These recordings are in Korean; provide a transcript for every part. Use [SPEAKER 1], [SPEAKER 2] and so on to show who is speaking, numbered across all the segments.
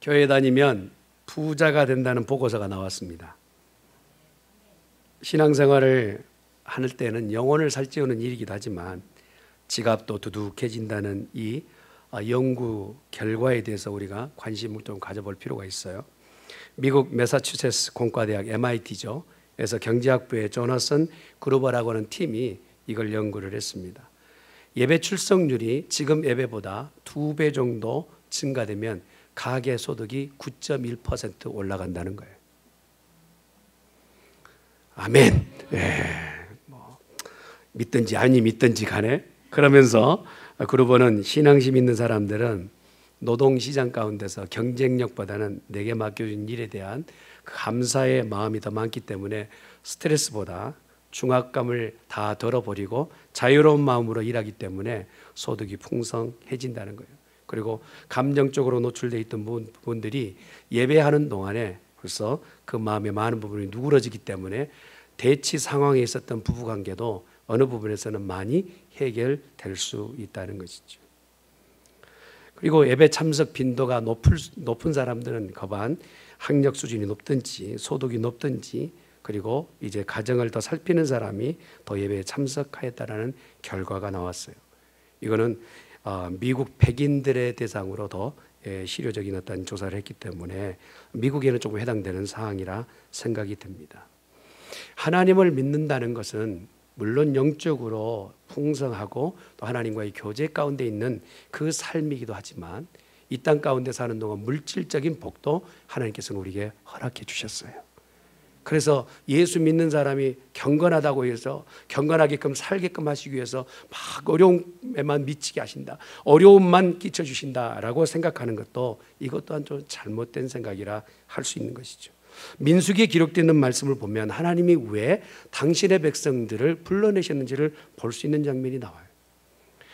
[SPEAKER 1] 교회 다니면 부자가 된다는 보고서가 나왔습니다. 신앙생활을 할 때는 영혼을 살찌우는 일이기도 하지만 지갑도 두둑해진다는 이 연구 결과에 대해서 우리가 관심을 좀 가져볼 필요가 있어요. 미국 매사추세츠 공과대학 MIT죠. 에서 경제학부의 조나선 그루버라고 하는 팀이 이걸 연구를 했습니다. 예배 출석률이 지금 예배보다 2배 정도 증가되면 가계 소득이 9.1% 올라간다는 거예요. 아멘. 믿든지 아니 믿든지 간에, 그러면서 그루버는 신앙심 있는 사람들은 노동시장 가운데서 경쟁력보다는 내게 맡겨준 일에 대한 감사의 마음이 더 많기 때문에 스트레스보다 중압감을 다 덜어버리고 자유로운 마음으로 일하기 때문에 소득이 풍성해진다는 거예요. 그리고 감정적으로 노출되어 있던 분들이 예배하는 동안에 벌써 그 마음의 많은 부분이 누그러지기 때문에 대치 상황에 있었던 부부관계도 어느 부분에서는 많이 해결될 수 있다는 것이죠. 그리고 예배 참석 빈도가 높은 사람들은 거반 학력 수준이 높든지 소득이 높든지, 그리고 이제 가정을 더 살피는 사람이 더 예배에 참석하였다라는 결과가 나왔어요. 이거는 미국 백인들의 대상으로 더 실효적인 어떤 조사를 했기 때문에 미국에는 조금 해당되는 사항이라 생각이 듭니다. 하나님을 믿는다는 것은 물론 영적으로 풍성하고 또 하나님과의 교제 가운데 있는 그 삶이기도 하지만 이 땅 가운데 사는 동안 물질적인 복도 하나님께서는 우리에게 허락해 주셨어요. 그래서 예수 믿는 사람이 경건하다고 해서 경건하게끔 살게끔 하시기 위해서 막 어려움에만 미치게 하신다, 어려움만 끼쳐주신다라고 생각하는 것도 이것 또한 좀 잘못된 생각이라 할 수 있는 것이죠. 민수기에 기록되는 말씀을 보면 하나님이 왜 당신의 백성들을 불러내셨는지를 볼 수 있는 장면이 나와요.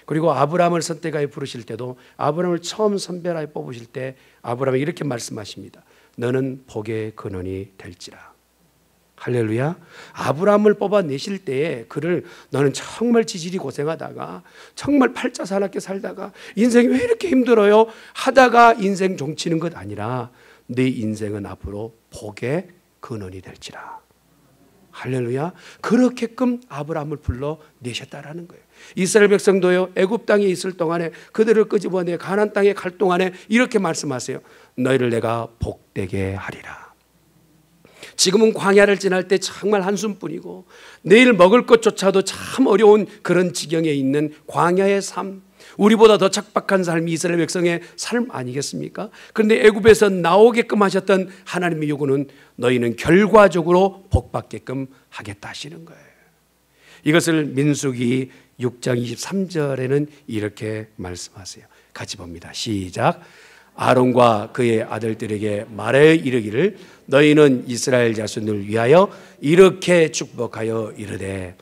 [SPEAKER 1] 그리고 아브라함을 선택하여 부르실 때도 아브라함을 처음 선별하여 뽑으실 때 아브라함이 이렇게 말씀하십니다. 너는 복의 근원이 될지라. 할렐루야. 아브라함을 뽑아내실 때에 그를 너는 정말 지질이 고생하다가 정말 팔자사납게 살다가 인생이 왜 이렇게 힘들어요 하다가 인생 종치는 것 아니라 네 인생은 앞으로 복의 근원이 될지라. 할렐루야. 그렇게끔 아브라함을 불러내셨다라는 거예요. 이스라엘 백성도요, 애굽 땅에 있을 동안에 그들을 끄집어내 가나안 땅에 갈 동안에 이렇게 말씀하세요. 너희를 내가 복되게 하리라. 지금은 광야를 지날 때 정말 한숨뿐이고 내일 먹을 것조차도 참 어려운 그런 지경에 있는 광야의 삶, 우리보다 더 척박한 삶이 이스라엘 백성의 삶 아니겠습니까? 그런데 애굽에서 나오게끔 하셨던 하나님의 요구는 너희는 결과적으로 복받게끔 하겠다 하시는 거예요. 이것을 민수기 6장 23절에는 이렇게 말씀하세요. 같이 봅니다. 시작. 아론과 그의 아들들에게 말하여 이르기를 너희는 이스라엘 자손을 위하여 이렇게 축복하여 이르되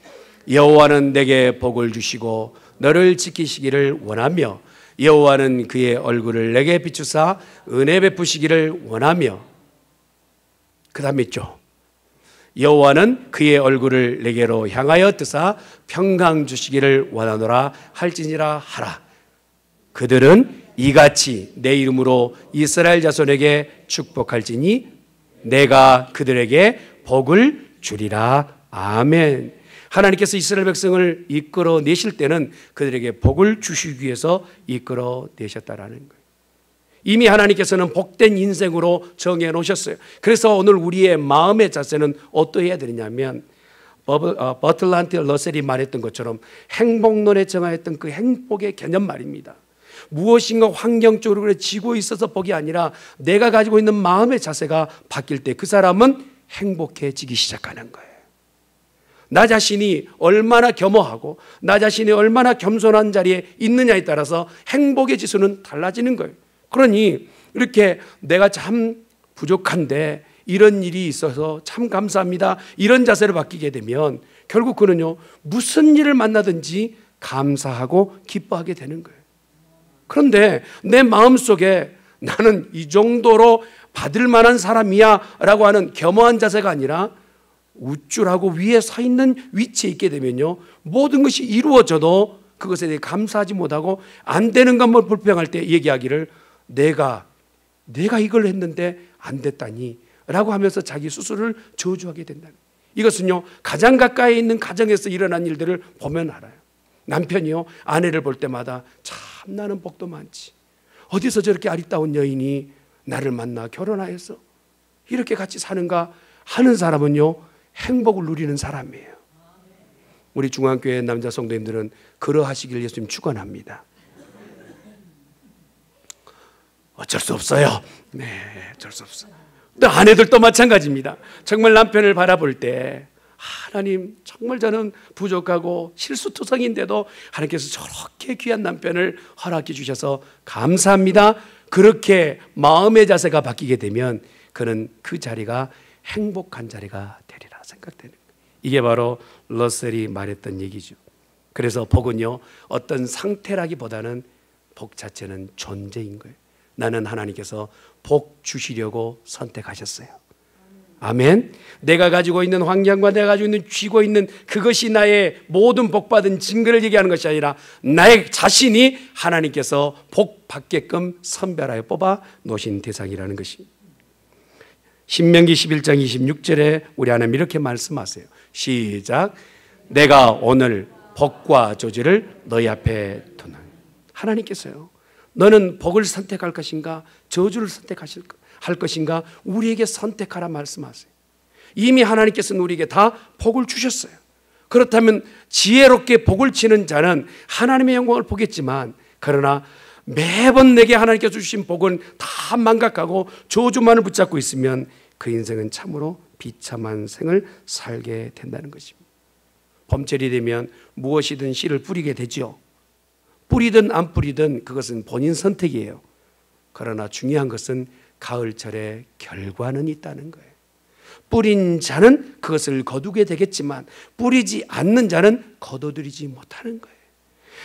[SPEAKER 1] 여호와는 내게 복을 주시고 너를 지키시기를 원하며 여호와는 그의 얼굴을 내게 비추사 은혜 베푸시기를 원하며, 그 다음에 있죠. 여호와는 그의 얼굴을 내게로 향하여 뜨사 평강 주시기를 원하노라 할지니라 하라. 그들은 이같이 내 이름으로 이스라엘 자손에게 축복할지니 내가 그들에게 복을 주리라. 아멘. 하나님께서 이스라엘 백성을 이끌어내실 때는 그들에게 복을 주시기 위해서 이끌어내셨다라는 거예요. 이미 하나님께서는 복된 인생으로 정해 놓으셨어요. 그래서 오늘 우리의 마음의 자세는 어떠해야 되느냐면 버틀란트 러셀이 말했던 것처럼 행복론에 정하였던 그 행복의 개념 말입니다. 무엇인가 환경적으로 지고 있어서 복이 아니라 내가 가지고 있는 마음의 자세가 바뀔 때 그 사람은 행복해지기 시작하는 거예요. 나 자신이 얼마나 겸허하고 나 자신이 얼마나 겸손한 자리에 있느냐에 따라서 행복의 지수는 달라지는 거예요. 그러니 이렇게 내가 참 부족한데 이런 일이 있어서 참 감사합니다, 이런 자세로 바뀌게 되면 결국 그는요, 무슨 일을 만나든지 감사하고 기뻐하게 되는 거예요. 그런데 내 마음속에 나는 이 정도로 받을 만한 사람이야 라고 하는 겸허한 자세가 아니라 우쭐하고 위에 서 있는 위치에 있게 되면요, 모든 것이 이루어져도 그것에 대해 감사하지 못하고 안 되는 것만 불평할 때 얘기하기를 내가 내가 이걸 했는데 안 됐다니 라고 하면서 자기 스스로를 저주하게 된다는, 이것은요 가장 가까이 있는 가정에서 일어난 일들을 보면 알아요. 남편이요 아내를 볼 때마다 참 나는 복도 많지, 어디서 저렇게 아리따운 여인이 나를 만나 결혼하여서 이렇게 같이 사는가 하는 사람은요 행복을 누리는 사람이에요. 우리 중앙교회 남자 성도님들은 그러하시길 예수님 축원합니다. 어쩔 수 없어요. 네, 어쩔 수 없어요. 또 아내들도 마찬가지입니다. 정말 남편을 바라볼 때 하나님 정말 저는 부족하고 실수투성인데도 하나님께서 저렇게 귀한 남편을 허락해 주셔서 감사합니다. 그렇게 마음의 자세가 바뀌게 되면 그는 그 자리가 행복한 자리가 되리라 생각되는 거예요. 이게 바로 러셀이 말했던 얘기죠. 그래서 복은요 어떤 상태라기보다는 복 자체는 존재인 거예요. 나는 하나님께서 복 주시려고 선택하셨어요. 아멘. 내가 가지고 있는 환경과 내가 가지고 있는 쥐고 있는 그것이 나의 모든 복받은 증거를 얘기하는 것이 아니라 나의 자신이 하나님께서 복 받게끔 선별하여 뽑아 놓으신 대상이라는 것입니다. 신명기 11장 26절에 우리 하나님 이렇게 말씀하세요. 시작. 내가 오늘 복과 저주를 너희 앞에 두나. 하나님께서요 너는 복을 선택할 것인가 저주를 할 것인가 우리에게 선택하라 말씀하세요. 이미 하나님께서는 우리에게 다 복을 주셨어요. 그렇다면 지혜롭게 복을 치는 자는 하나님의 영광을 보겠지만, 그러나 매번 내게 하나님께서 주신 복은 다 망각하고 저주만을 붙잡고 있으면 그 인생은 참으로 비참한 생을 살게 된다는 것입니다. 봄철이 되면 무엇이든 씨를 뿌리게 되죠. 뿌리든 안 뿌리든 그것은 본인 선택이에요. 그러나 중요한 것은 가을철에 결과는 있다는 거예요. 뿌린 자는 그것을 거두게 되겠지만 뿌리지 않는 자는 거둬들이지 못하는 거예요.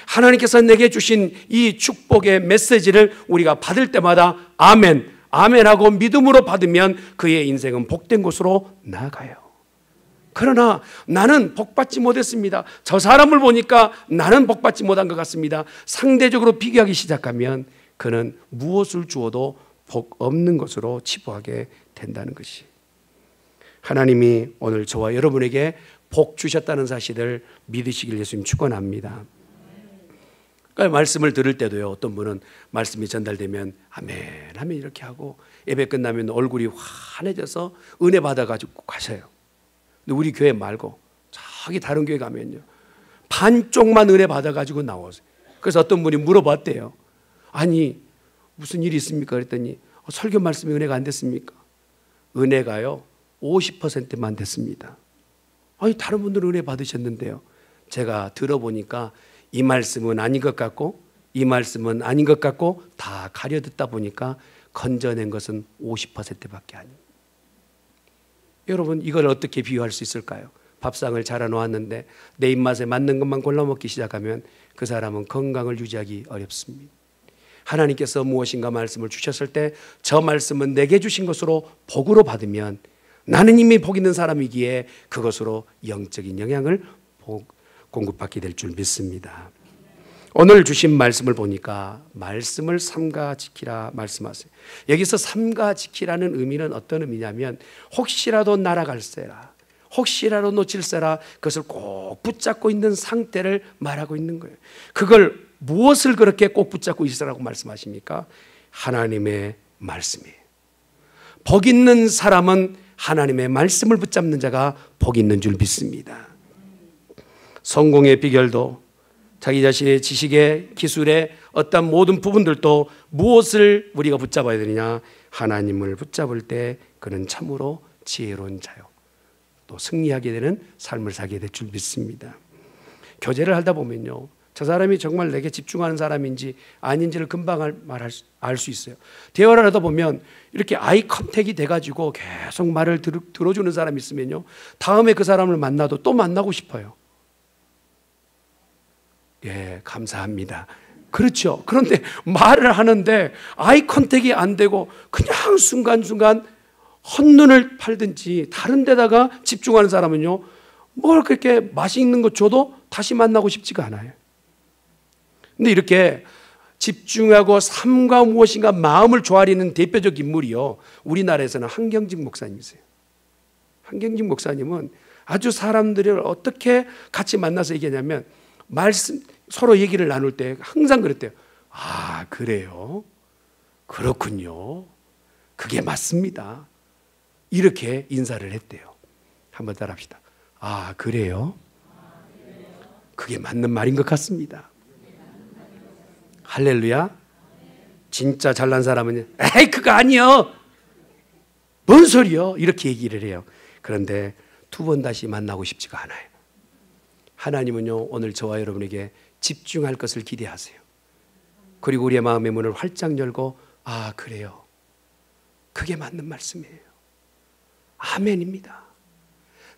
[SPEAKER 1] 하나님께서 내게 주신 이 축복의 메시지를 우리가 받을 때마다 아멘, 아멘하고 믿음으로 받으면 그의 인생은 복된 곳으로 나아가요. 그러나 나는 복받지 못했습니다. 저 사람을 보니까 나는 복받지 못한 것 같습니다. 상대적으로 비교하기 시작하면 그는 무엇을 주어도 복 없는 것으로 치부하게 된다는 것이, 하나님이 오늘 저와 여러분에게 복 주셨다는 사실을 믿으시길 예수님 축원합니다. 그러니까 말씀을 들을 때도요 어떤 분은 말씀이 전달되면 아멘 하면 이렇게 하고 예배 끝나면 얼굴이 환해져서 은혜 받아가지고 가셔요. 근데 우리 교회 말고 저기 다른 교회 가면요 반쪽만 은혜 받아가지고 나오세요. 그래서 어떤 분이 물어봤대요. 아니 무슨 일이 있습니까? 그랬더니 설교 말씀이 은혜가 안 됐습니까? 은혜가요 50%만 됐습니다. 아니 다른 분들은 은혜 받으셨는데요. 제가 들어보니까 이 말씀은 아닌 것 같고 이 말씀은 아닌 것 같고 다 가려 듣다 보니까 건져낸 것은 50%밖에 아닙니다. 여러분 이걸 어떻게 비유할 수 있을까요? 밥상을 차려놓았는데 내 입맛에 맞는 것만 골라 먹기 시작하면 그 사람은 건강을 유지하기 어렵습니다. 하나님께서 무엇인가 말씀을 주셨을 때 저 말씀은 내게 주신 것으로 복으로 받으면 나는 이미 복 있는 사람이기에 그것으로 영적인 영향을 공급받게 될 줄 믿습니다. 오늘 주신 말씀을 보니까 말씀을 삼가 지키라 말씀하세요. 여기서 삼가 지키라는 의미는 어떤 의미냐면 혹시라도 날아갈세라, 혹시라도 놓칠세라, 그것을 꼭 붙잡고 있는 상태를 말하고 있는 거예요. 그걸 무엇을 그렇게 꼭 붙잡고 있으라고 말씀하십니까? 하나님의 말씀이에요. 복 있는 사람은 하나님의 말씀을 붙잡는 자가 복 있는 줄 믿습니다. 성공의 비결도 자기 자신의 지식의 기술의 어떤 모든 부분들도 무엇을 우리가 붙잡아야 되느냐? 하나님을 붙잡을 때 그는 참으로 지혜로운 자요 또 승리하게 되는 삶을 살게 될 줄 믿습니다. 교제를 하다 보면요 저 사람이 정말 내게 집중하는 사람인지 아닌지를 금방 알 수 있어요. 대화를 하다 보면 이렇게 아이 컨택이 돼가지고 계속 말을 들어주는 사람이 있으면요 다음에 그 사람을 만나도 또 만나고 싶어요. 예, 감사합니다. 그렇죠. 그런데 말을 하는데 아이 컨택이 안 되고 그냥 순간순간 헛눈을 팔든지 다른 데다가 집중하는 사람은요 뭘 그렇게 맛있는 거 줘도 다시 만나고 싶지가 않아요. 근데 이렇게 집중하고 삶과 무엇인가 마음을 조아리는 대표적 인물이요, 우리나라에서는 한경직 목사님이세요. 한경직 목사님은 아주 사람들을 어떻게 같이 만나서 얘기하냐면, 말씀 서로 얘기를 나눌 때 항상 그랬대요. 아, 그래요? 그렇군요. 그게 맞습니다. 이렇게 인사를 했대요. 한번 따라합시다. 아, 그래요? 그게 맞는 말인 것 같습니다. 할렐루야. 진짜 잘난 사람은 에이, 그거 아니요, 뭔 소리요, 이렇게 얘기를 해요. 그런데 두 번 다시 만나고 싶지가 않아요. 하나님은요, 오늘 저와 여러분에게 집중할 것을 기대하세요. 그리고 우리의 마음의 문을 활짝 열고, 아, 그래요, 그게 맞는 말씀이에요, 아멘입니다,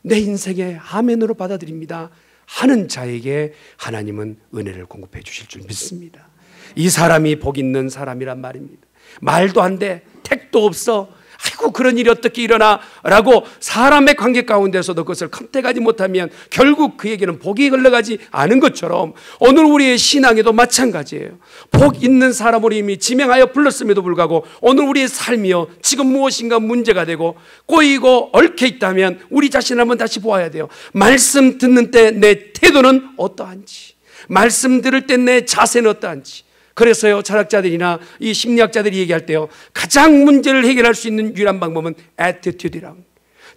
[SPEAKER 1] 내 인생의 아멘으로 받아들입니다 하는 자에게 하나님은 은혜를 공급해 주실 줄 믿습니다. 이 사람이 복 있는 사람이란 말입니다. 말도 안 돼, 택도 없어, 아이고 그런 일이 어떻게 일어나 라고 사람의 관계 가운데서도 그것을 컨택하지 못하면 결국 그에게는 복이 흘러가지 않은 것처럼 오늘 우리의 신앙에도 마찬가지예요. 복 있는 사람으로 이미 지명하여 불렀음에도 불구하고 오늘 우리의 삶이요, 지금 무엇인가 문제가 되고 꼬이고 얽혀 있다면 우리 자신을 한번 다시 보아야 돼요. 말씀 듣는 때 내 태도는 어떠한지, 말씀 들을 때 내 자세는 어떠한지. 그래서요, 철학자들이나 이 심리학자들이 얘기할 때요, 가장 문제를 해결할 수 있는 유일한 방법은 attitude이라고,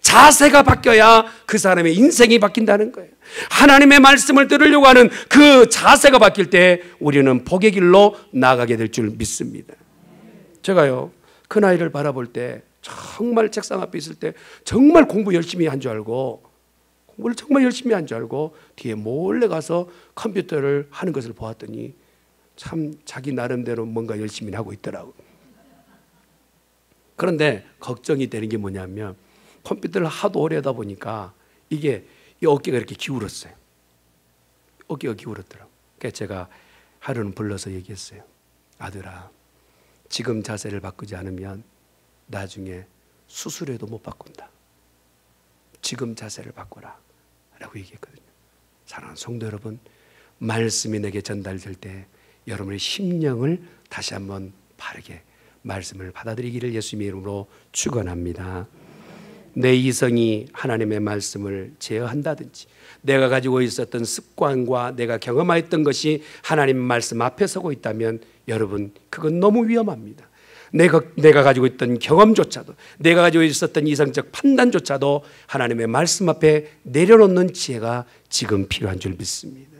[SPEAKER 1] 자세가 바뀌어야 그 사람의 인생이 바뀐다는 거예요. 하나님의 말씀을 들으려고 하는 그 자세가 바뀔 때 우리는 복의 길로 나아가게 될 줄 믿습니다. 제가요, 그 나이를 바라볼 때 정말 책상 앞에 있을 때 정말 공부 열심히 한 줄 알고, 공부를 정말 열심히 한 줄 알고 뒤에 몰래 가서 컴퓨터를 하는 것을 보았더니 참 자기 나름대로 뭔가 열심히 하고 있더라고요. 그런데 걱정이 되는 게 뭐냐면, 컴퓨터를 하도 오래 하다 보니까 이게 이 어깨가 이렇게 기울었어요. 어깨가 기울었더라고요. 그래서 제가 하루는 불러서 얘기했어요. 아들아, 지금 자세를 바꾸지 않으면 나중에 수술해도 못 바꾼다. 지금 자세를 바꿔라 라고 얘기했거든요. 사랑하는 성도 여러분, 말씀이 내게 전달될 때 여러분의 심령을 다시 한번 바르게 말씀을 받아들이기를 예수님의 이름으로 축원합니다. 내 이성이 하나님의 말씀을 제어한다든지, 내가 가지고 있었던 습관과 내가 경험했던 것이 하나님의 말씀 앞에 서고 있다면 여러분, 그건 너무 위험합니다. 내가 가지고 있던 경험조차도, 내가 가지고 있었던 이성적 판단조차도 하나님의 말씀 앞에 내려놓는 지혜가 지금 필요한 줄 믿습니다.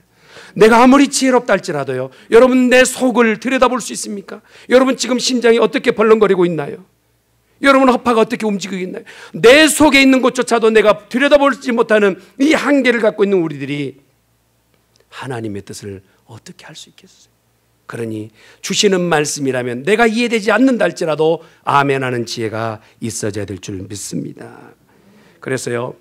[SPEAKER 1] 내가 아무리 지혜롭다 할지라도요, 여러분 내 속을 들여다볼 수 있습니까? 여러분 지금 심장이 어떻게 벌렁거리고 있나요? 여러분 허파가 어떻게 움직이고 있나요? 내 속에 있는 것조차도 내가 들여다보지 못하는 이 한계를 갖고 있는 우리들이 하나님의 뜻을 어떻게 할 수 있겠어요? 그러니 주시는 말씀이라면 내가 이해되지 않는다 할지라도 아멘하는 지혜가 있어져야 될 줄 믿습니다. 그래서요,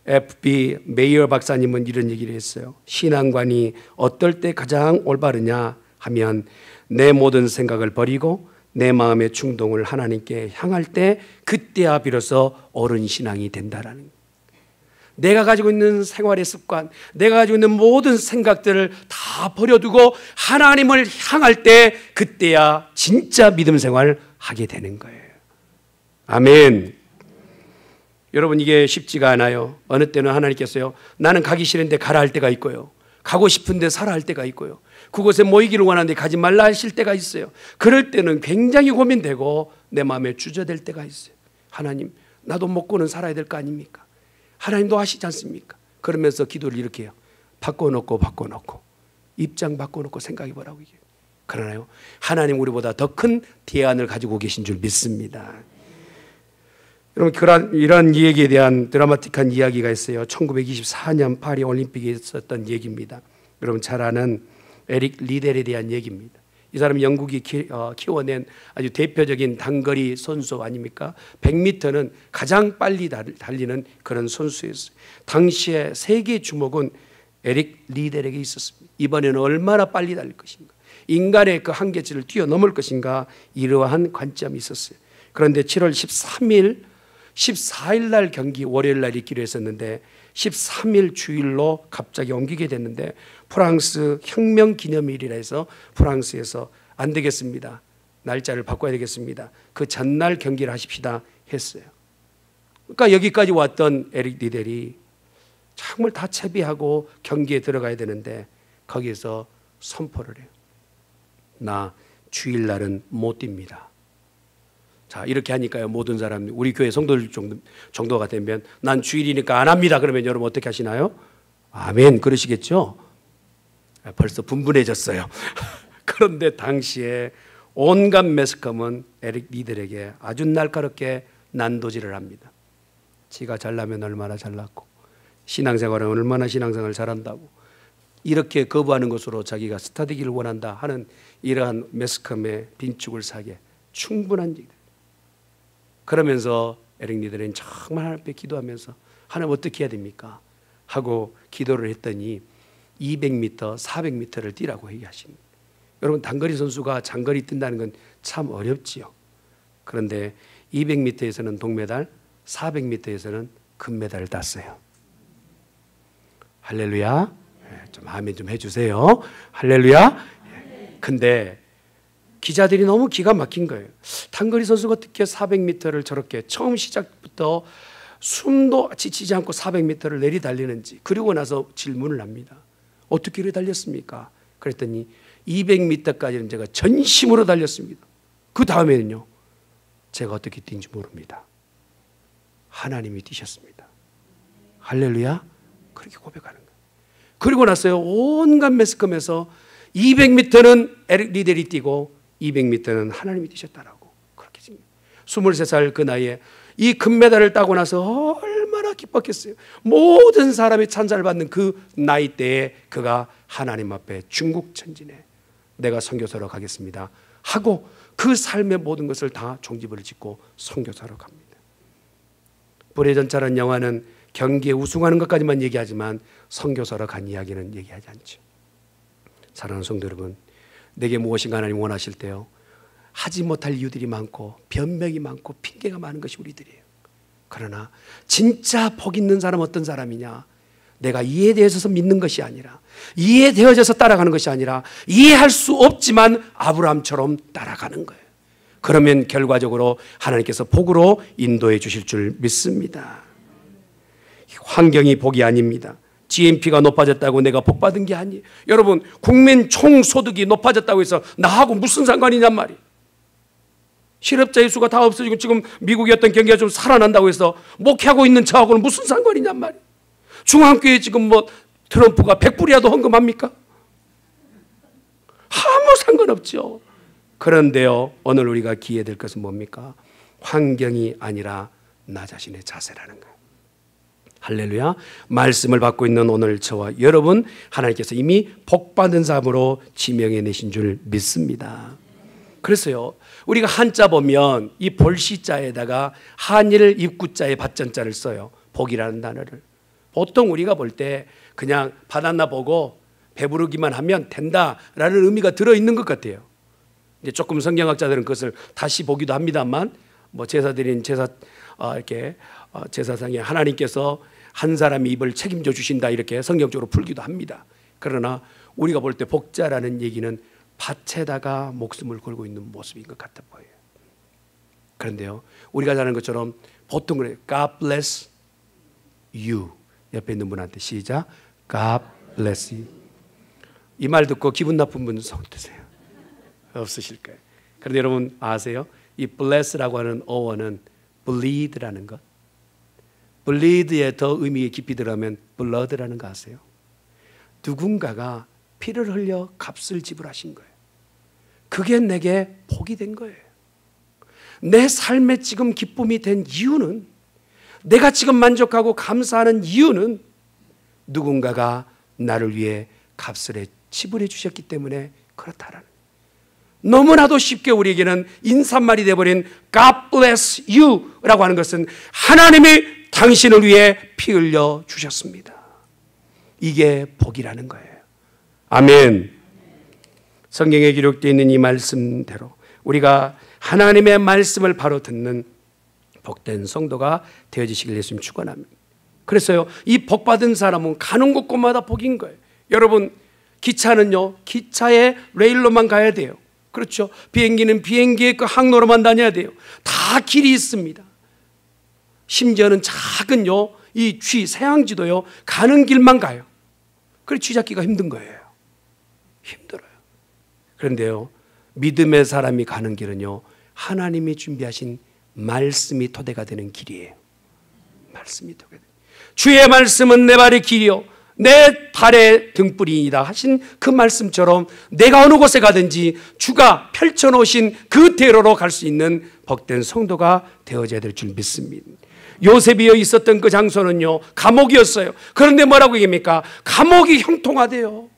[SPEAKER 1] F.B. 메이어 박사님은 이런 얘기를 했어요. 신앙관이 어떨 때 가장 올바르냐 하면, 내 모든 생각을 버리고 내 마음의 충동을 하나님께 향할 때 그때야 비로소 옳은 신앙이 된다라는 거예요. 내가 가지고 있는 생활의 습관, 내가 가지고 있는 모든 생각들을 다 버려두고 하나님을 향할 때 그때야 진짜 믿음 생활을 하게 되는 거예요. 아멘. 여러분, 이게 쉽지가 않아요. 어느 때는 하나님께서요, 나는 가기 싫은데 가라 할 때가 있고요, 가고 싶은데 사라 할 때가 있고요, 그곳에 모이기를 원하는데 가지 말라 하실 때가 있어요. 그럴 때는 굉장히 고민되고 내 마음에 주저될 때가 있어요. 하나님, 나도 먹고는 살아야 될 거 아닙니까? 하나님도 하시지 않습니까? 그러면서 기도를 이렇게 해요. 바꿔놓고 입장 바꿔놓고 생각해 보라고 얘기해요. 그러나요, 하나님 우리보다 더 큰 대안을 가지고 계신 줄 믿습니다. 여러분, 이런 얘기에 대한 드라마틱한 이야기가 있어요. 1924년 파리 올림픽에 있었던 얘기입니다. 여러분 잘 아는 에릭 리델에 대한 얘기입니다. 이 사람은 영국이 키워낸 아주 대표적인 단거리 선수 아닙니까? 100m는 가장 빨리 달리는 그런 선수였어요. 당시에 세계 주목은 에릭 리델에게 있었습니다. 이번에는 얼마나 빨리 달릴 것인가, 인간의 그 한계치를 뛰어넘을 것인가, 이러한 관점이 있었어요. 그런데 7월 14일 날 경기, 월요일 날 있기로 했었는데 13일 주일로 갑자기 옮기게 됐는데, 프랑스 혁명 기념일이라 해서 프랑스에서 안 되겠습니다. 날짜를 바꿔야 되겠습니다. 그 전날 경기를 하십시다 했어요. 그러니까 여기까지 왔던 에릭 리델이 정말 다 채비하고 경기에 들어가야 되는데 거기에서 선포를 해요. 나 주일날은 못 뜁니다. 자, 이렇게 하니까요, 모든 사람, 우리 교회 성도들 정도가 되면 난 주일이니까 안 합니다. 그러면 여러분 어떻게 하시나요? 아멘 그러시겠죠? 벌써 분분해졌어요. 그런데 당시에 온갖 매스컴은 에릭 리델에게 아주 날카롭게 난도질을 합니다. 지가 잘나면 얼마나 잘났고 신앙생활은 얼마나 신앙생활을 잘한다고 이렇게 거부하는 것으로 자기가 스타 되기를 원한다 하는 이러한 매스컴의 빈축을 사기에 충분한 일. 그러면서 에릭 리델은 정말 하나님 앞에 기도하면서 하나님 어떻게 해야 됩니까? 하고 기도를 했더니 200m, 400m를 뛰라고 얘기하십니다. 여러분 단거리 선수가 장거리 뛴다는 건 참 어렵지요. 그런데 200m에서는 동메달, 400m에서는 금메달을 땄어요. 할렐루야. 좀 아멘 좀 해주세요. 할렐루야. 근데 기자들이 너무 기가 막힌 거예요. 단거리 선수가 어떻게 400m를 저렇게 처음 시작부터 숨도 지치지 않고 400m를 내리 달리는지. 그리고 나서 질문을 합니다. 어떻게 이렇게 달렸습니까? 그랬더니 200m까지는 제가 전심으로 달렸습니다. 그 다음에는요, 제가 어떻게 뛴지 모릅니다. 하나님이 뛰셨습니다. 할렐루야. 그렇게 고백하는 거예요. 그리고 나서요, 온갖 매스컴에서 200m는 에릭 리델이 뛰고 200m는 하나님이 뛰셨다라고 그렇게 씁니다. 23살 그 나이에 이 금메달을 따고 나서 얼마나 기뻤겠어요. 모든 사람이 찬사를 받는 그 나이 때에 그가 하나님 앞에 중국 천진에 내가 선교사로 가겠습니다 하고 그 삶의 모든 것을 다 종지부를 짓고 선교사로 갑니다. 불의 전차라는 영화는 경기에 우승하는 것까지만 얘기하지만 선교사로 간 이야기는 얘기하지 않죠. 사랑하는 성도 여러분, 내게 무엇인가 하나님 원하실 때요, 하지 못할 이유들이 많고 변명이 많고 핑계가 많은 것이 우리들이에요. 그러나 진짜 복 있는 사람 어떤 사람이냐? 내가 이해되어져서 믿는 것이 아니라, 이해되어져서 따라가는 것이 아니라 이해할 수 없지만 아브라함처럼 따라가는 거예요. 그러면 결과적으로 하나님께서 복으로 인도해 주실 줄 믿습니다. 환경이 복이 아닙니다. GNP가 높아졌다고 내가 복 받은 게 아니에요. 여러분, 국민 총소득이 높아졌다고 해서 나하고 무슨 상관이냔 말이에요. 실업자의 수가 다 없어지고 지금 미국의 어떤 경기가 좀 살아난다고 해서 목회하고 있는 저하고는 무슨 상관이냔 말이에요. 중앙교회 지금 뭐 트럼프가 100불이라도 헌금합니까? 아무 상관없죠. 그런데요, 오늘 우리가 기회야 될 것은 뭡니까? 환경이 아니라 나 자신의 자세라는 거예요. 할렐루야. 말씀을 받고 있는 오늘 저와 여러분, 하나님께서 이미 복받은 사람으로 지명해 내신 줄 믿습니다. 그래서요, 우리가 한자 보면 이 볼시자에다가 한일 입구자에 받전자를 써요. 복이라는 단어를. 보통 우리가 볼 때 그냥 받았나 보고 배부르기만 하면 된다라는 의미가 들어있는 것 같아요. 이제 조금 성경학자들은 그것을 다시 보기도 합니다만, 뭐 제사드린 제사상에 하나님께서 한 사람의 입을 책임져 주신다 이렇게 성경적으로 풀기도 합니다. 그러나 우리가 볼 때 복자라는 얘기는 밭에다가 목숨을 걸고 있는 모습인 것 같아 보여요. 그런데요, 우리가 잘 아는 것처럼 보통 그래요. God bless you. 옆에 있는 분한테 시작. God bless you. 이 말 듣고 기분 나쁜 분은 손 드세요. 없으실 거예요. 그런데 여러분 아세요? 이 bless라고 하는 어원은 bleed라는 것. bleed에 더 의미에 깊이 들어가면 blood라는 거 아세요? 누군가가 피를 흘려 값을 지불하신 거예요. 그게 내게 복이 된 거예요. 내 삶에 지금 기쁨이 된 이유는, 내가 지금 만족하고 감사하는 이유는 누군가가 나를 위해 값을 지불해 주셨기 때문에 그렇다라는, 너무나도 쉽게 우리에게는 인사말이 되어버린 God bless you라고 하는 것은 하나님이 당신을 위해 피 흘려 주셨습니다. 이게 복이라는 거예요. 아멘. 성경에 기록되어 있는 이 말씀대로 우리가 하나님의 말씀을 바로 듣는 복된 성도가 되어지시길 예수님 축원합니다. 그래서요, 이 복받은 사람은 가는 곳곳마다 복인 거예요. 여러분, 기차는요, 기차에 레일로만 가야 돼요. 그렇죠. 비행기는 비행기의 그 항로로만 다녀야 돼요. 다 길이 있습니다. 심지어는 작은요, 이 세항지도요, 가는 길만 가요. 그래 쥐잡기가 힘든 거예요. 힘들어요. 그런데요, 믿음의 사람이 가는 길은요, 하나님이 준비하신 말씀이 토대가 되는 길이에요. 말씀이 토대가 되는. 주의 말씀은 내 발의 길이요 내 발의 등불이다 하신 그 말씀처럼 내가 어느 곳에 가든지 주가 펼쳐놓으신 그 대로로 갈 수 있는 복된 성도가 되어져야 될 줄 믿습니다. 요셉이 있었던 그 장소는요, 감옥이었어요. 그런데 뭐라고 얘기합니까? 감옥이 형통하대요.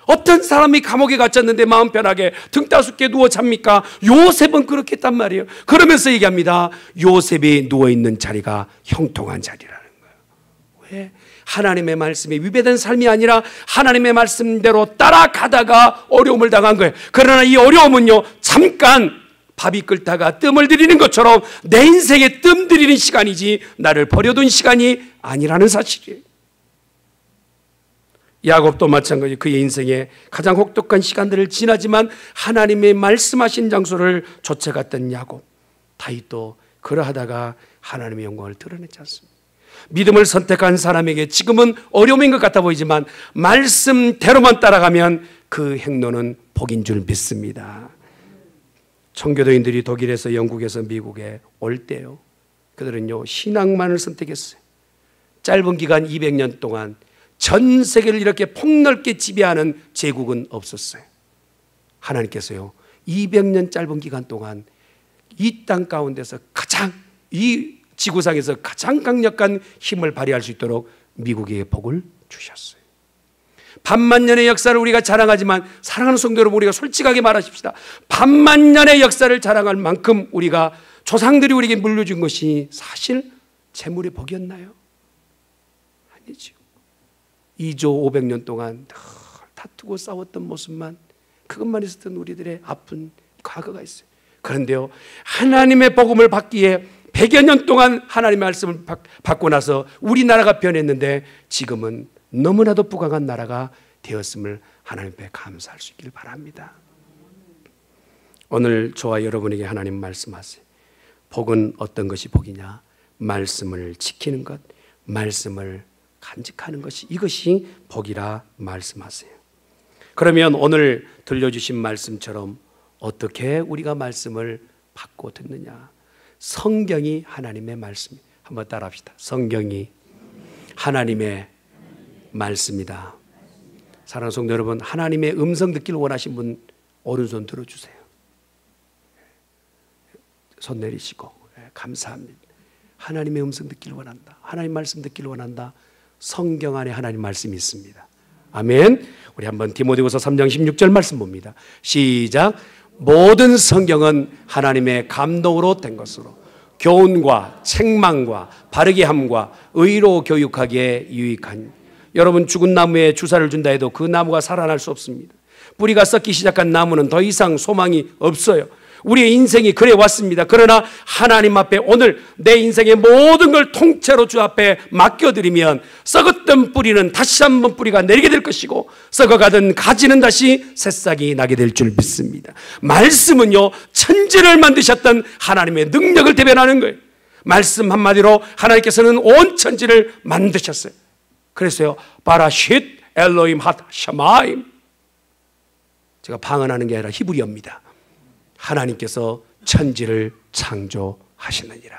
[SPEAKER 1] 어떤 사람이 감옥에 갇혔는데 마음 편하게 등 따숩게 누워 잡니까? 요셉은 그렇게 했단 말이에요. 그러면서 얘기합니다. 요셉이 누워있는 자리가 형통한 자리라는 거예요. 왜? 하나님의 말씀에 위배된 삶이 아니라 하나님의 말씀대로 따라가다가 어려움을 당한 거예요. 그러나 이 어려움은요, 잠깐 밥이 끓다가 뜸을 들이는 것처럼 내 인생에 뜸 들이는 시간이지 나를 버려둔 시간이 아니라는 사실이에요. 야곱도 마찬가지 그의 인생에 가장 혹독한 시간들을 지나지만 하나님의 말씀하신 장소를 쫓아갔던 야곱, 다윗도 그러하다가 하나님의 영광을 드러냈지 않습니까? 믿음을 선택한 사람에게 지금은 어려움인 것 같아 보이지만 말씀대로만 따라가면 그 행로는 복인 줄 믿습니다. 청교도인들이 독일에서 영국에서 미국에 올 때요, 그들은요 신앙만을 선택했어요. 짧은 기간 200년 동안 전 세계를 이렇게 폭넓게 지배하는 제국은 없었어요. 하나님께서요 200년 짧은 기간 동안 이 땅 가운데서 가장, 이 지구상에서 가장 강력한 힘을 발휘할 수 있도록 미국에게 복을 주셨어요. 반만년의 역사를 우리가 자랑하지만 사랑하는 성도 여러분, 우리가 솔직하게 말하십시다. 반만년의 역사를 자랑할 만큼 우리가 조상들이 우리에게 물려준 것이 사실 재물의 복이었나요? 아니죠. 2조 500년 동안 늘 다투고 싸웠던 모습만, 그것만 있었던 우리들의 아픈 과거가 있어요. 그런데요, 하나님의 복음을 받기에 100여 년 동안 하나님의 말씀을 받고 나서 우리나라가 변했는데 지금은 너무나도 부강한 나라가 되었음을 하나님 앞에 감사할 수 있기를 바랍니다. 오늘 저와 여러분에게 하나님 말씀하세요. 복은 어떤 것이 복이냐? 말씀을 지키는 것, 말씀을 간직하는 것이, 이것이 복이라 말씀하세요. 그러면 오늘 들려주신 말씀처럼 어떻게 우리가 말씀을 받고 듣느냐? 성경이 하나님의 말씀. 한번 따라합시다. 성경이 하나님의 말씀이다. 사랑하는 성도 여러분, 하나님의 음성 듣기를 원하신 분 오른손 들어주세요. 손 내리시고. 감사합니다. 하나님의 음성 듣기를 원한다. 하나님 말씀 듣기를 원한다. 성경 안에 하나님 말씀이 있습니다. 아멘. 우리 한번 디모데후서 3장 16절 말씀 봅니다. 시작. 모든 성경은 하나님의 감동으로 된 것으로 교훈과 책망과 바르게 함과 의로 교육하기에 유익한. 여러분, 죽은 나무에 주사를 준다 해도 그 나무가 살아날 수 없습니다. 뿌리가 썩기 시작한 나무는 더 이상 소망이 없어요. 우리의 인생이 그래 왔습니다. 그러나 하나님 앞에 오늘 내 인생의 모든 걸 통째로 주 앞에 맡겨드리면 썩었던 뿌리는 다시 한번 뿌리가 내리게 될 것이고 썩어가던 가지는 다시 새싹이 나게 될 줄 믿습니다. 말씀은요, 천지를 만드셨던 하나님의 능력을 대변하는 거예요. 말씀 한마디로 하나님께서는 온 천지를 만드셨어요. 그래서요, 바라쉿 엘로임 핫 샤마임, 제가 방언하는 게 아니라 히브리어입니다. 하나님께서 천지를 창조하시느니라.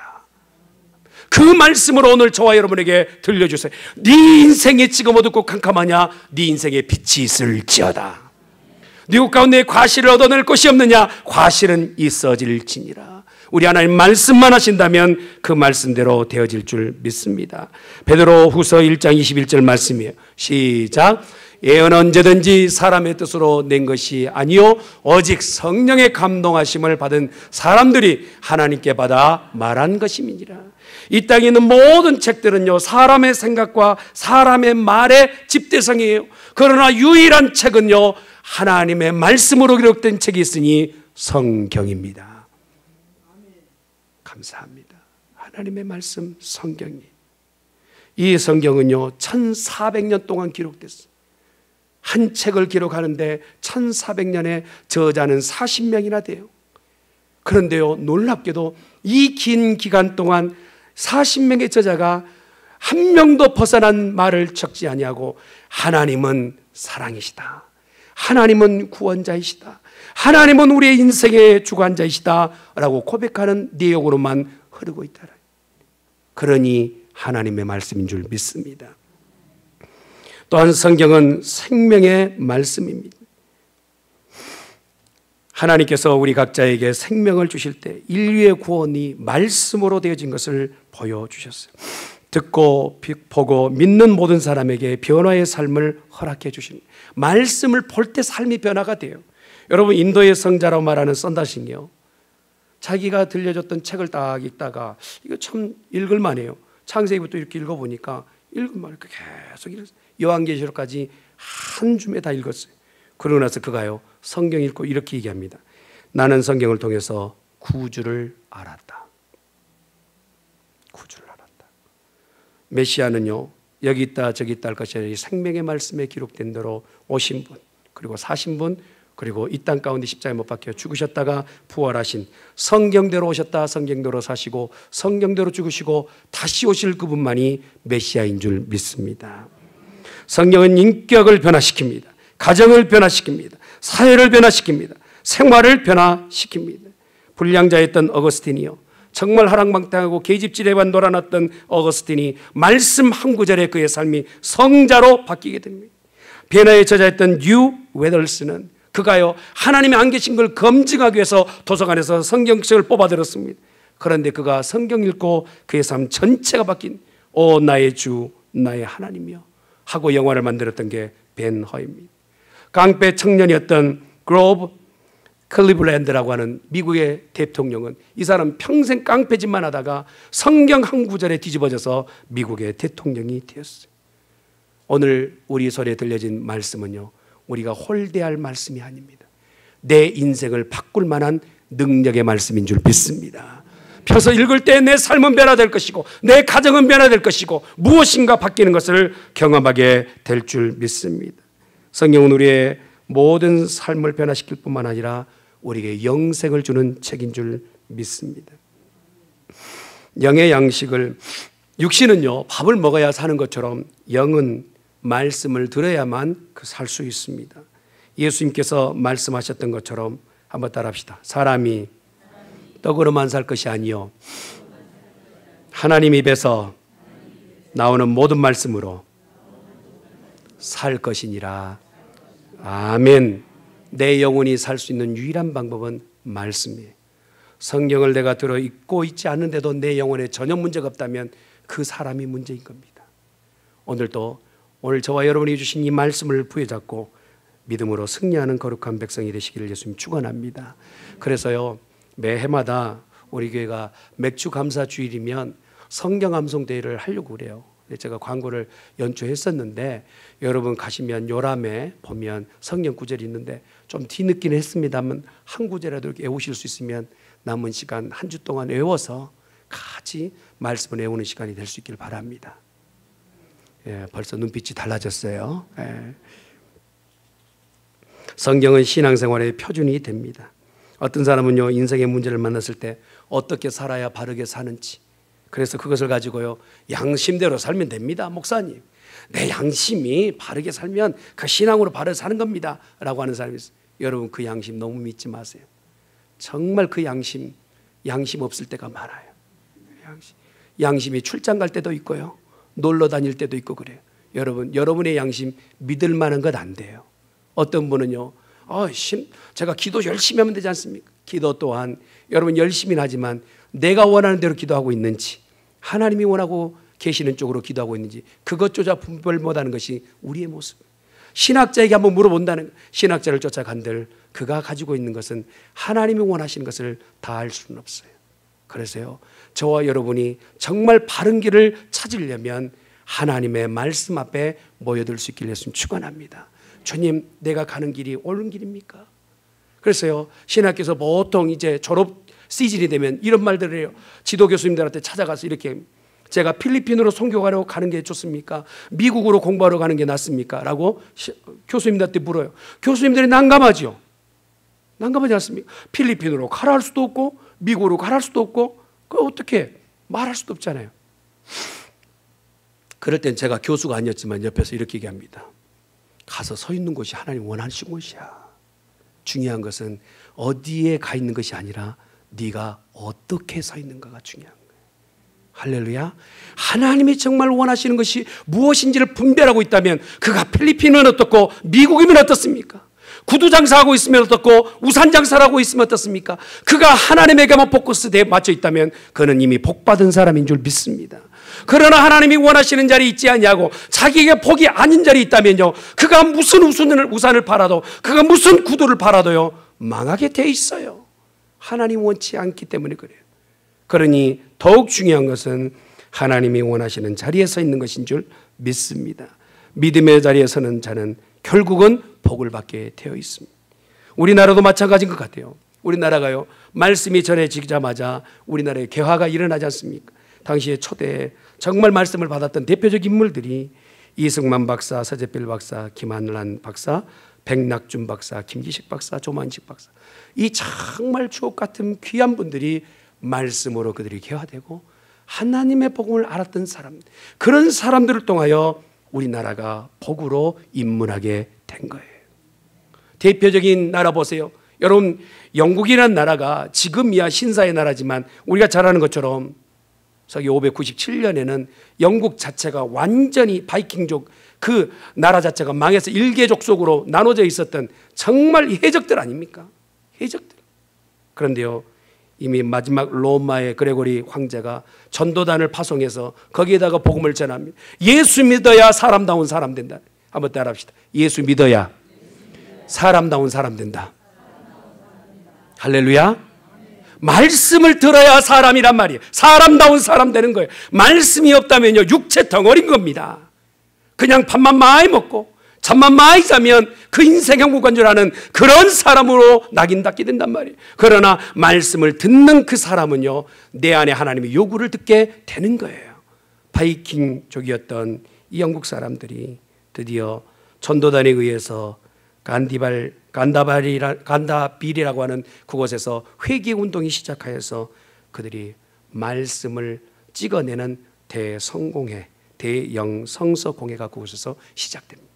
[SPEAKER 1] 그 말씀으로 오늘 저와 여러분에게 들려주세요. 네 인생에 지금 어둡고 캄캄하냐? 네 인생에 빛이 있을지어다. 네 곳 가운데 과실을 얻어낼 것이 없느냐? 과실은 있어질지니라. 우리 하나님 말씀만 하신다면 그 말씀대로 되어질 줄 믿습니다. 베드로 후서 1장 21절 말씀이에요. 시작. 예언은 언제든지 사람의 뜻으로 낸 것이 아니요 오직 성령의 감동하심을 받은 사람들이 하나님께 받아 말한 것임이니라. 이 땅에 있는 모든 책들은요, 사람의 생각과 사람의 말의 집대성이에요. 그러나 유일한 책은요, 하나님의 말씀으로 기록된 책이 있으니 성경입니다. 감사합니다. 하나님의 말씀, 성경이. 이 성경은요 1400년 동안 기록됐어요. 한 책을 기록하는데 1400년의 저자는 40명이나 돼요. 그런데요, 놀랍게도 이 긴 기간 동안 40명의 저자가 한 명도 벗어난 말을 적지 아니하고 하나님은 사랑이시다, 하나님은 구원자이시다, 하나님은 우리의 인생의 주관자이시다 라고 고백하는 내용으로만 흐르고 있다. 그러니 하나님의 말씀인 줄 믿습니다. 또한 성경은 생명의 말씀입니다. 하나님께서 우리 각자에게 생명을 주실 때 인류의 구원이 말씀으로 되어진 것을 보여주셨어요. 듣고 보고 믿는 모든 사람에게 변화의 삶을 허락해 주십니다. 말씀을 볼 때 삶이 변화가 돼요. 여러분, 인도의 성자라고 말하는 썬다싱이요, 자기가 들려줬던 책을 딱 읽다가 이거 참 읽을만해요. 창세기부터 이렇게 읽어보니까 읽을만, 계속 읽었어요. 요한계시록까지 한 줌에 다 읽었어요. 그러고 나서 그가요, 성경 읽고 이렇게 얘기합니다. 나는 성경을 통해서 구주를 알았다. 구주를 알았다. 메시아는요, 여기 있다 저기 있다 할 것이 아니라 생명의 말씀에 기록된 대로 오신 분, 그리고 사신 분, 그리고 이 땅 가운데 십자가에 못 박혀 죽으셨다가 부활하신, 성경대로 오셨다 성경대로 사시고 성경대로 죽으시고 다시 오실 그분만이 메시아인 줄 믿습니다. 성경은 인격을 변화시킵니다. 가정을 변화시킵니다. 사회를 변화시킵니다. 생활을 변화시킵니다. 불량자였던 어거스틴이요, 정말 하락망탕하고 계집질에만 놀아났던 어거스틴이 말씀 한 구절에 그의 삶이 성자로 바뀌게 됩니다. 변화의 저자였던 뉴 웨덜스는 그가요, 하나님이 안 계신 걸 검증하기 위해서 도서관에서 성경책을 뽑아들었습니다. 그런데 그가 성경 읽고 그의 삶 전체가 바뀐, 오 나의 주 나의 하나님이여 하고 영화를 만들었던 게 벤 허입니다. 깡패 청년이었던 그로브 클리블랜드라고 하는 미국의 대통령은, 이 사람 평생 깡패짓만 하다가 성경 한 구절에 뒤집어져서 미국의 대통령이 되었어요. 오늘 우리 소리에 들려진 말씀은요, 우리가 홀대할 말씀이 아닙니다. 내 인생을 바꿀 만한 능력의 말씀인 줄 믿습니다. 펴서 읽을 때 내 삶은 변화될 것이고 내 가정은 변화될 것이고 무엇인가 바뀌는 것을 경험하게 될 줄 믿습니다. 성경은 우리의 모든 삶을 변화시킬 뿐만 아니라 우리에게 영생을 주는 책인 줄 믿습니다. 영의 양식을, 육신은요 밥을 먹어야 사는 것처럼 영은 말씀을 들어야만 살 수 있습니다. 예수님께서 말씀하셨던 것처럼 한번 따라합시다. 사람이 떡으로만 살 것이 아니요 하나님 입에서 나오는 모든 말씀으로 살 것이니라. 아멘. 내 영혼이 살 수 있는 유일한 방법은 말씀이에요. 성경을 내가 들어 읽고 있지 않는데도 내 영혼에 전혀 문제가 없다면 그 사람이 문제인 겁니다. 오늘도 오늘 저와 여러분이 주신 이 말씀을 부여잡고 믿음으로 승리하는 거룩한 백성이 되시기를 예수님 축원합니다. 그래서요, 매해마다 우리 교회가 맥주 감사 주일이면 성경 암송 대회를 하려고 그래요. 제가 광고를 연주했었는데 여러분 가시면 요람에 보면 성경 구절이 있는데 좀 뒤늦기는 했습니다만 한 구절이라도 이렇게 외우실 수 있으면 남은 시간 한 주 동안 외워서 같이 말씀을 외우는 시간이 될 수 있기를 바랍니다. 예, 벌써 눈빛이 달라졌어요. 예. 성경은 신앙생활의 표준이 됩니다. 어떤 사람은요, 인생의 문제를 만났을 때 어떻게 살아야 바르게 사는지, 그래서 그것을 가지고요, 양심대로 살면 됩니다. 목사님, 내 양심이 바르게 살면 그 신앙으로 바르게 사는 겁니다 라고 하는 사람이 있어요. 여러분, 그 양심 너무 믿지 마세요. 정말 그 양심 없을 때가 많아요. 양심이 출장 갈 때도 있고요, 놀러 다닐 때도 있고 그래요. 여러분의 양심 믿을 만한 것 안 돼요. 어떤 분은요, 제가 기도 열심히 하면 되지 않습니까? 기도 또한 여러분 열심히 하지만 내가 원하는 대로 기도하고 있는지, 하나님이 원하고 계시는 쪽으로 기도하고 있는지, 그것조차 분별 못하는 것이 우리의 모습. 신학자에게 한번 물어본다는 거예요. 신학자를 쫓아간들 그가 가지고 있는 것은 하나님이 원하시는 것을 다 알 수는 없어요. 그래서요, 저와 여러분이 정말 바른 길을 찾으려면 하나님의 말씀 앞에 모여들 수 있기를 예수님 축원합니다. 주님, 내가 가는 길이 옳은 길입니까? 그래서요, 신학교에서 보통 이제 졸업 시즌이 되면 이런 말들을 해요. 지도 교수님들한테 찾아가서 이렇게 제가 필리핀으로 선교하러 가는 게 좋습니까? 미국으로 공부하러 가는 게 낫습니까? 라고 교수님들한테 물어요. 교수님들이 난감하죠. 난감하지 않습니까? 필리핀으로 가라 할 수도 없고 미국으로 가라 할 수도 없고 어떻게 말할 수도 없잖아요. 그럴 땐 제가 교수가 아니었지만 옆에서 이렇게 얘기합니다. 가서 서 있는 곳이 하나님 원하시는 곳이야. 중요한 것은 어디에 가 있는 것이 아니라 네가 어떻게 서 있는가가 중요한 거예요. 할렐루야. 하나님이 정말 원하시는 것이 무엇인지를 분별하고 있다면 그가 필리핀은 어떻고 미국이면 어떻습니까? 구두 장사하고 있으면 어떻고 우산 장사를 하고 있으면 어떻습니까? 그가 하나님에게만 포커스에 맞춰 있다면 그는 이미 복받은 사람인 줄 믿습니다. 그러나 하나님이 원하시는 자리에 있지 않냐고 자기에게 복이 아닌 자리에 있다면요, 그가 무슨 우산을 팔아도 그가 무슨 구두를 팔아도요 망하게 돼 있어요. 하나님 원치 않기 때문에 그래요. 그러니 더욱 중요한 것은 하나님이 원하시는 자리에 서 있는 것인 줄 믿습니다. 믿음의 자리에 서는 자는 결국은 복을 받게 되어 있습니다. 우리나라도 마찬가지인 것 같아요. 우리나라가요, 말씀이 전해지자마자 우리나라에 개화가 일어나지 않습니까? 당시에 초대에 정말 말씀을 받았던 대표적 인물들이 이승만 박사, 서재필 박사, 김한란 박사, 백낙준 박사, 김기식 박사, 조만식 박사, 이 정말 주옥 같은 귀한 분들이 말씀으로 그들이 개화되고 하나님의 복음을 알았던 사람, 그런 사람들을 통하여 우리나라가 복으로 입문하게 된 거예요. 대표적인 나라 보세요. 여러분, 영국이라는 나라가 지금이야 신사의 나라지만 우리가 잘 아는 것처럼 서기 597년에는 영국 자체가 완전히 바이킹족, 그 나라 자체가 망해서 일개족 속으로 나눠져 있었던 정말 해적들 아닙니까? 해적들. 그런데요, 이미 마지막 로마의 그레고리 황제가 전도단을 파송해서 거기에다가 복음을 전합니다. 예수 믿어야 사람다운 사람 된다. 한번 따라합시다. 예수 믿어야 사람다운 사람 된다. 할렐루야. 말씀을 들어야 사람이란 말이에요. 사람다운 사람 되는 거예요. 말씀이 없다면요, 육체 덩어리인 겁니다. 그냥 밥만 많이 먹고 잠만 많이 자면 그 인생 행복한 줄 아는 그런 사람으로 낙인닫게 된단 말이에요. 그러나 말씀을 듣는 그 사람은요, 내 안에 하나님의 요구를 듣게 되는 거예요. 바이킹족이었던 이 영국 사람들이 드디어 전도단에 의해서 간다빌이라고 하는 그곳에서 회개운동이 시작하여서 그들이 말씀을 찍어내는 대성공회, 대영 성서공회가 그곳에서 시작됩니다.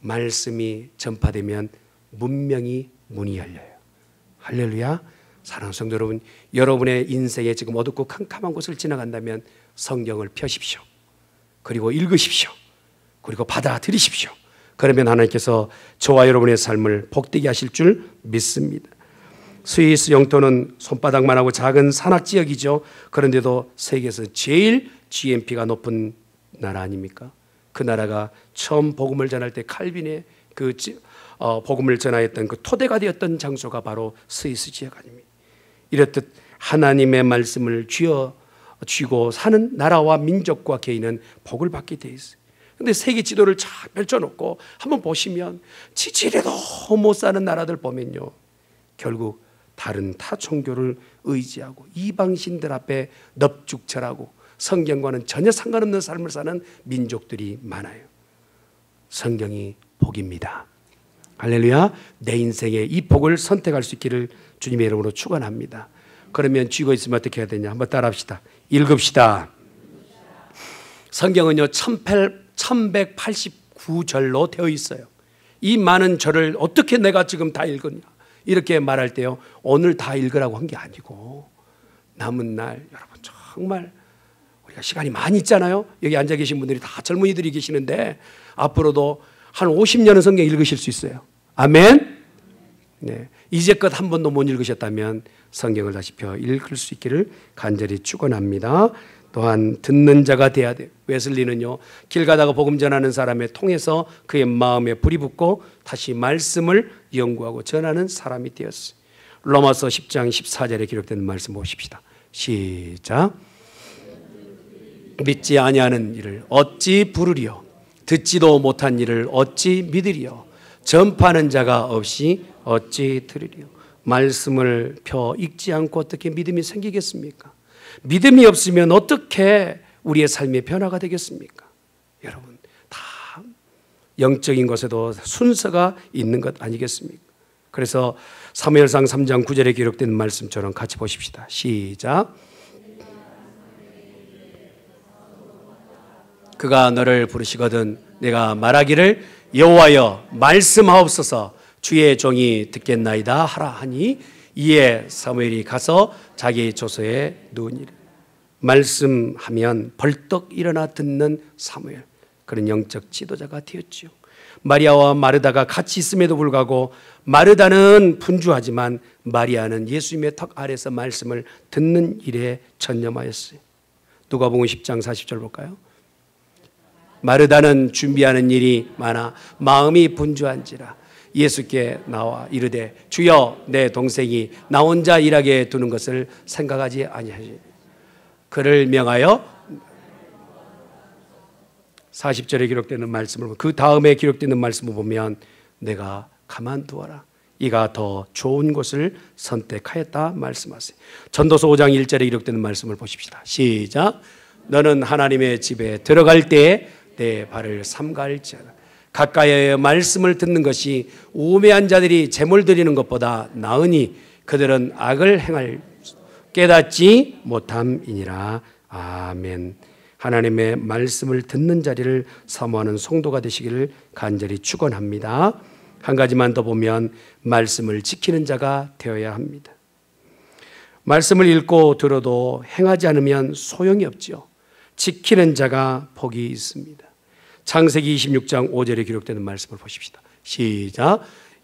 [SPEAKER 1] 말씀이 전파되면 문명이 문이 열려요. 할렐루야. 사랑하는 성도 여러분, 여러분의 인생에 지금 어둡고 캄캄한 곳을 지나간다면 성경을 펴십시오. 그리고 읽으십시오. 그리고 받아들이십시오. 그러면 하나님께서 저와 여러분의 삶을 복되게 하실 줄 믿습니다. 스위스 영토는 손바닥만 하고 작은 산악지역이죠. 그런데도 세계에서 제일 GNP가 높은 나라 아닙니까? 그 나라가 처음 복음을 전할 때 칼빈의 그 복음을 전하였던 그 토대가 되었던 장소가 바로 스위스 지역 아닙니까? 이렇듯 하나님의 말씀을 쥐고 사는 나라와 민족과 개인은 복을 받게 되어 있어요. 그런데 세계 지도를 쫙 펼쳐놓고 한번 보시면 지질에도 못 사는 나라들 보면요, 결국 다른 타 종교를 의지하고 이방신들 앞에 넙죽절하고 성경과는 전혀 상관없는 삶을 사는 민족들이 많아요. 성경이 복입니다. 할렐루야. 내 인생에 이 복을 선택할 수 있기를 주님의 이름으로 축원합니다. 그러면 쥐고 있으면 어떻게 해야 되냐? 한번 따라합시다. 읽읍시다. 성경은요 1189절로 되어 있어요. 이 많은 절을 어떻게 내가 지금 다 읽었냐 이렇게 말할 때요, 오늘 다 읽으라고 한 게 아니고 남은 날 여러분 정말 우리가 시간이 많이 있잖아요. 여기 앉아 계신 분들이 다 젊은이들이 계시는데 앞으로도 한 50년은 성경 읽으실 수 있어요. 아멘. 네. 이제껏 한 번도 못 읽으셨다면 성경을 다시 펴 읽을 수 있기를 간절히 축원합니다. 또한 듣는 자가 돼야 돼요. 웨슬리는요, 길 가다가 복음 전하는 사람에 통해서 그의 마음에 불이 붙고 다시 말씀을 연구하고 전하는 사람이 되었어요. 로마서 10장 14절에 기록된 말씀 보십시다. 시작. 믿지 아니하는 일을 어찌 부르리요? 듣지도 못한 일을 어찌 믿으리요? 전파하는 자가 없이 어찌 들으리요? 말씀을 펴 읽지 않고 어떻게 믿음이 생기겠습니까? 믿음이 없으면 어떻게 우리의 삶의 변화가 되겠습니까? 여러분, 다 영적인 것에도 순서가 있는 것 아니겠습니까? 그래서 사무엘상 3장 9절에 기록된 말씀처럼 같이 보십시다. 시작. 그가 너를 부르시거든 내가 말하기를 여호와여 말씀하옵소서 주의 종이 듣겠나이다 하라 하니 이에 사무엘이 가서 자기 조서에 누우니라. 말씀하면 벌떡 일어나 듣는 사무엘, 그런 영적 지도자가 되었지요. 마리아와 마르다가 같이 있음에도 불구하고 마르다는 분주하지만 마리아는 예수님의 턱 아래서 말씀을 듣는 일에 전념하였어요. 누가복음 10장 40절 볼까요? 마르다는 준비하는 일이 많아 마음이 분주한지라 예수께 나와 이르되 주여 내 동생이 나 혼자 일하게 두는 것을 생각하지 아니하시니 그를 명하여 40절에 기록되는 말씀을 그 다음에 기록되는 말씀을 보면 내가 가만두어라 이가 더 좋은 곳을 선택하였다 말씀하세요. 전도서 5장 1절에 기록되는 말씀을 보십시다. 시작. 너는 하나님의 집에 들어갈 때에 내 발을 삼갈지어다. 가까이에 말씀을 듣는 것이 우매한 자들이 제물 드리는 것보다 나으니 그들은 악을 행할 깨닫지 못함이니라. 아멘. 하나님의 말씀을 듣는 자리를 사모하는 성도가 되시기를 간절히 축원합니다. 한 가지만 더 보면 말씀을 지키는 자가 되어야 합니다. 말씀을 읽고 들어도 행하지 않으면 소용이 없죠. 지키는 자가 복이 있습니다. 창세기 26장 5절에 기록되는 말씀을 보십시다. 시작.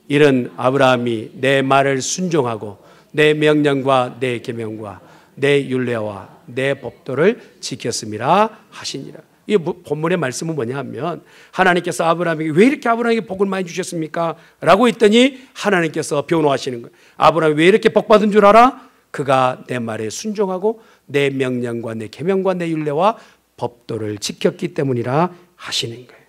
[SPEAKER 1] 이는 아브라함이 내 말을 순종하고 내 명령과 내 계명과 내 율례와 내 법도를 지켰음이라 하시니라. 이 본문의 말씀은 뭐냐 하면 하나님께서 아브라함에게 왜 이렇게 아브라함에게 복을 많이 주셨습니까? 라고 했더니 하나님께서 변호하시는 거예요. 아브라함이 왜 이렇게 복받은 줄 알아? 그가 내 말에 순종하고 내 명령과 내 계명과 내 율례와 법도를 지켰기 때문이라 하시는 거예요.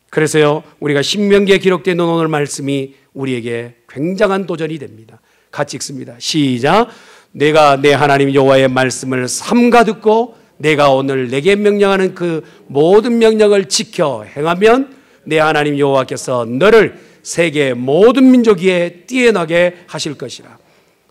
[SPEAKER 1] 그래서요 우리가 신명기에 기록된 오늘 말씀이 우리에게 굉장한 도전이 됩니다. 같이 읽습니다. 시작. 내가 내 하나님 여호와의 말씀을 삼가 듣고 내가 오늘 내게 명령하는 그 모든 명령을 지켜 행하면 내 하나님 여호와께서 너를 세계 모든 민족 위에 뛰어나게 하실 것이라.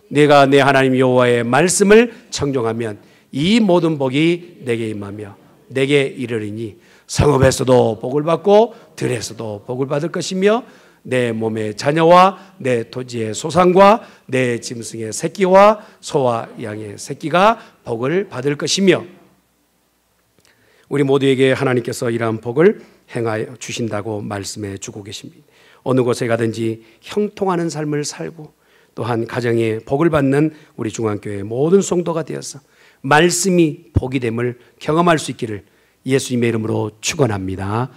[SPEAKER 1] 내가 내 하나님 여호와의 말씀을 청종하면 이 모든 복이 내게 임하며 내게 이르리니 성읍에서도 복을 받고 들에서도 복을 받을 것이며 내 몸의 자녀와 내 토지의 소산과 내 짐승의 새끼와 소와 양의 새끼가 복을 받을 것이며 우리 모두에게 하나님께서 이러한 복을 행하여 주신다고 말씀해 주고 계십니다. 어느 곳에 가든지 형통하는 삶을 살고 또한 가정에 복을 받는 우리 중앙교회 모든 성도가 되어서 말씀이 복이 됨을 경험할 수 있기를 예수님의 이름으로 축원합니다.